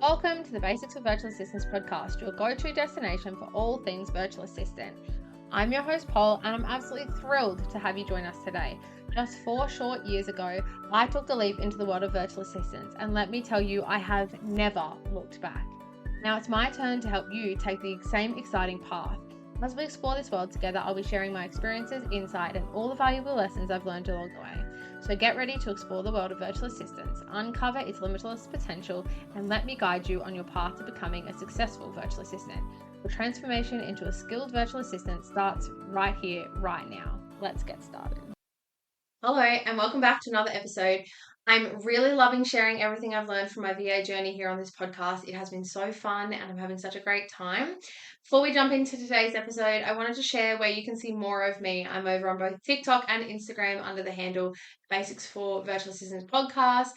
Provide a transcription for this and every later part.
Welcome to the Basics of Virtual Assistants podcast, your go-to destination for all things virtual assistant. I'm your host, Paul, and I'm absolutely thrilled to have you join us today. Just 4 short years ago, I took the leap into the world of virtual assistants, and let me tell you, I have never looked back. Now it's my turn to help you take the same exciting path. As we explore this world together, I'll be sharing my experiences, insight, and all the valuable lessons I've learned along the way. So get ready to explore the world of virtual assistants, uncover its limitless potential, and let me guide you on your path to becoming a successful virtual assistant. Your transformation into a skilled virtual assistant starts right here, right now. Let's get started. Hello, and welcome back to another episode. I'm really loving sharing everything I've learned from my VA journey here on this podcast. It has been so fun and I'm having such a great time. Before we jump into today's episode, I wanted to share where you can see more of me. I'm over on both TikTok and Instagram under the handle Basics for Virtual Assistants Podcast.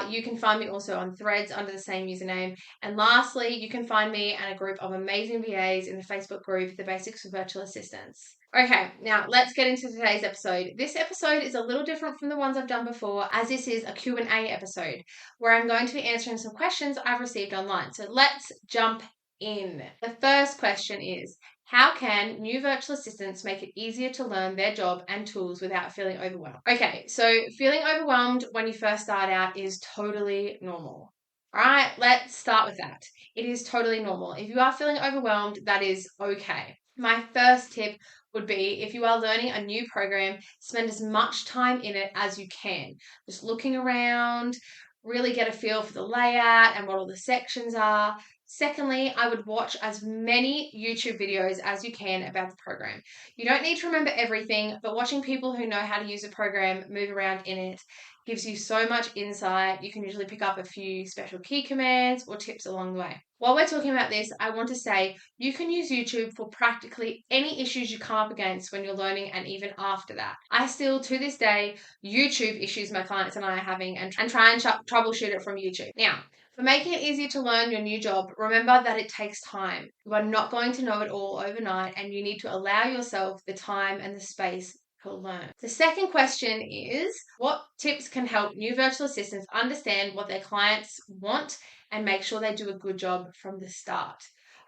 You can find me also on Threads under the same username. And lastly, you can find me and a group of amazing VAs in the Facebook group, The Basics for Virtual Assistants. Okay, now let's get into today's episode. This episode is a little different from the ones I've done before, as this is a Q&A episode where I'm going to be answering some questions I've received online. So let's jump in. The first question is, how can new virtual assistants make it easier to learn their job and tools without feeling overwhelmed? Okay, so feeling overwhelmed when you first start out is totally normal. All right, let's start with that. It is totally normal. If you are feeling overwhelmed, that is okay. My first tip would be, if you are learning a new program, spend as much time in it as you can. Just looking around, really get a feel for the layout and what all the sections are. Secondly, I would watch as many YouTube videos as you can about the program. You don't need to remember everything, but watching people who know how to use a program move around in it gives you so much insight. You can usually pick up a few special key commands or tips along the way. While we're talking about this, I want to say you can use YouTube for practically any issues you come up against when you're learning and even after that. I still, to this day, YouTube issues my clients and I are having and try and troubleshoot it from YouTube. Now, for making it easier to learn your new job, remember that it takes time. You are not going to know it all overnight, and you need to allow yourself the time and the space to learn. The second question is, what tips can help new virtual assistants understand what their clients want and make sure they do a good job from the start?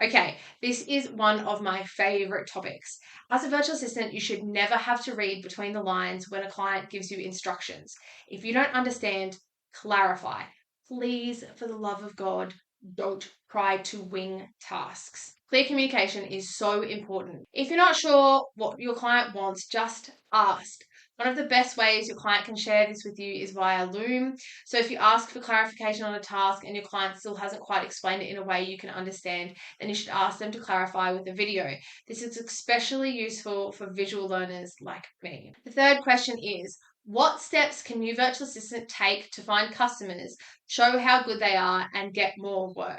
Okay, this is one of my favorite topics. As a virtual assistant, you should never have to read between the lines when a client gives you instructions. If you don't understand, clarify. Please, for the love of God, don't try to wing tasks. Clear communication is so important. If you're not sure what your client wants, just ask. One of the best ways your client can share this with you is via Loom. So if you ask for clarification on a task and your client still hasn't quite explained it in a way you can understand, then you should ask them to clarify with a video. This is especially useful for visual learners like me. The third question is, what steps can new virtual assistant take to find customers, show how good they are, and get more work?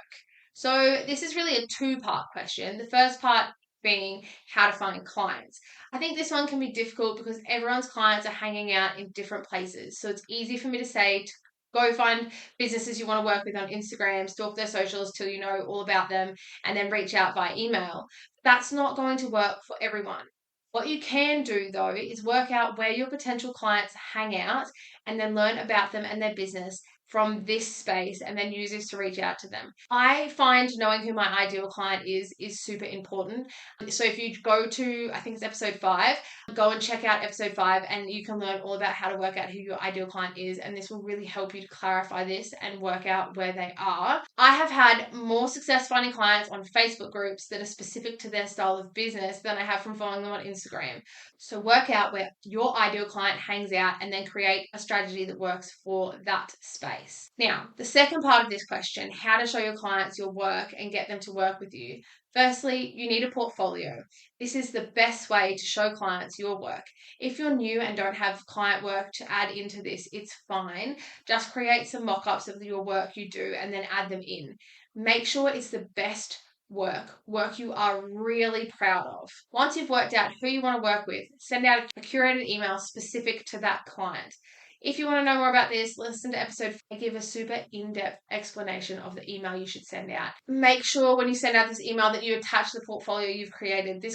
So this is really a two-part question. The first part being how to find clients. I think this one can be difficult because everyone's clients are hanging out in different places. So it's easy for me to say to go find businesses you want to work with on Instagram, stalk their socials till you know all about them, and then reach out by email. That's not going to work for everyone. What you can do though is work out where your potential clients hang out and then learn about them and their business from this space and then use this to reach out to them. I find knowing who my ideal client is super important. So if you go to, I think it's episode 5, go and check out episode 5 and you can learn all about how to work out who your ideal client is, and this will really help you to clarify this and work out where they are. I have had more success finding clients on Facebook groups that are specific to their style of business than I have from following them on Instagram. So work out where your ideal client hangs out and then create a strategy that works for that space. Now, the second part of this question, how to show your clients your work and get them to work with you. Firstly, you need a portfolio. This is the best way to show clients your work. If you're new and don't have client work to add into this, it's fine. Just create some mock-ups of your work you do and then add them in. Make sure it's the best work you are really proud of. Once you've worked out who you want to work with, send out a curated email specific to that client. If you want to know more about this, listen to episode 4. I give a super in-depth explanation of the email you should send out. Make sure when you send out this email that you attach the portfolio you've created. This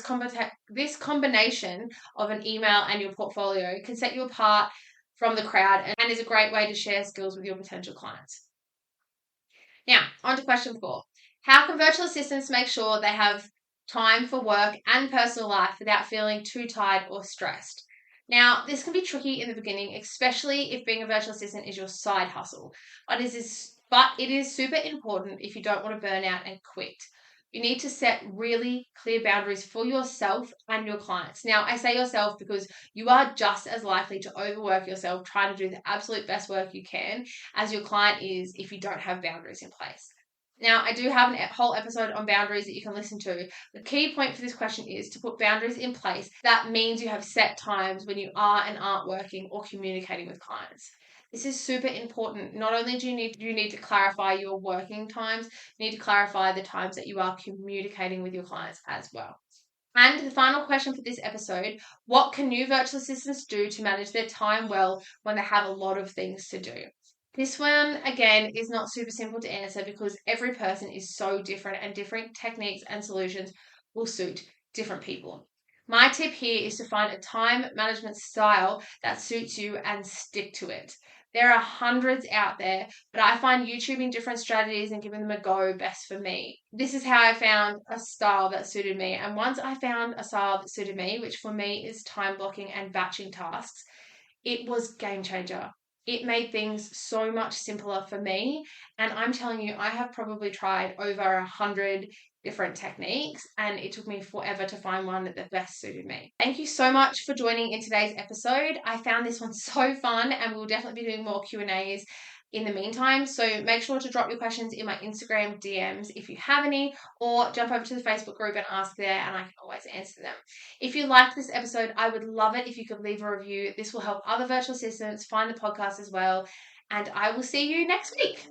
combination of an email and your portfolio can set you apart from the crowd and is a great way to share skills with your potential clients. Now, on to question 4. How can virtual assistants make sure they have time for work and personal life without feeling too tired or stressed? Now, this can be tricky in the beginning, especially if being a virtual assistant is your side hustle. But it is super important if you don't want to burn out and quit. You need to set really clear boundaries for yourself and your clients. Now, I say yourself because you are just as likely to overwork yourself trying to do the absolute best work you can as your client is if you don't have boundaries in place. Now, I do have a whole episode on boundaries that you can listen to. The key point for this question is to put boundaries in place. That means you have set times when you are and aren't working or communicating with clients. This is super important. Not only do you need to clarify your working times, you need to clarify the times that you are communicating with your clients as well. And the final question for this episode, what can new virtual assistants do to manage their time well when they have a lot of things to do? This one, again, is not super simple to answer because every person is so different and different techniques and solutions will suit different people. My tip here is to find a time management style that suits you and stick to it. There are hundreds out there, but I find YouTubing different strategies and giving them a go best for me. This is how I found a style that suited me. And once I found a style that suited me, which for me is time blocking and batching tasks, it was game changer. It made things so much simpler for me. And I'm telling you, I have probably tried over 100 different techniques and it took me forever to find one that best suited me. Thank you so much for joining in today's episode. I found this one so fun and we'll definitely be doing more Q&As in the meantime. So make sure to drop your questions in my Instagram DMs if you have any, or jump over to the Facebook group and ask there and I can always answer them. If you liked this episode, I would love it if you could leave a review. This will help other virtual assistants find the podcast as well. And I will see you next week.